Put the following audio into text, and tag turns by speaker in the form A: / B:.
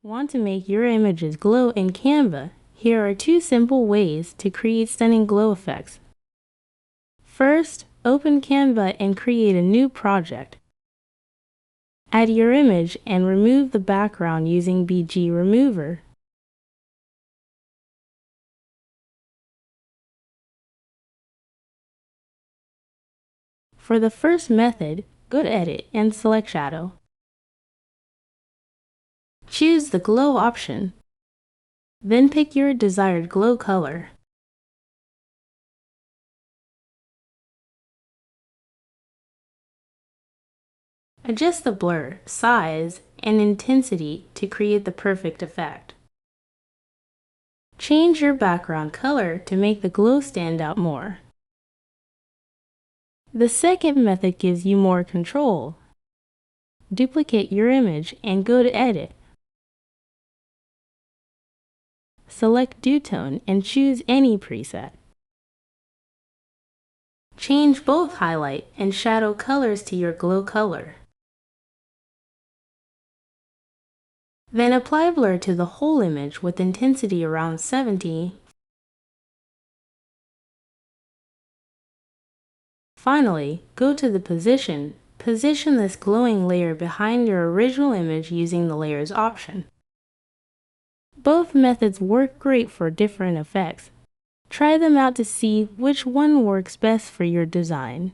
A: Want to make your images glow in Canva? Here are 2 simple ways to create stunning glow effects. First, open Canva and create a new project. Add your image and remove the background using BG Remover. For the first method, go to Edit and select Shadow. Choose the Glow option. Then pick your desired glow color. Adjust the blur, size, and intensity to create the perfect effect. Change your background color to make the glow stand out more. The second method gives you more control. Duplicate your image and go to Edit. Select Duotone and choose any preset. Change both highlight and shadow colors to your glow color. Then apply blur to the whole image with intensity around 70. Finally, go to the position. Position this glowing layer behind your original image using the Layers option. Both methods work great for different effects. Try them out to see which one works best for your design.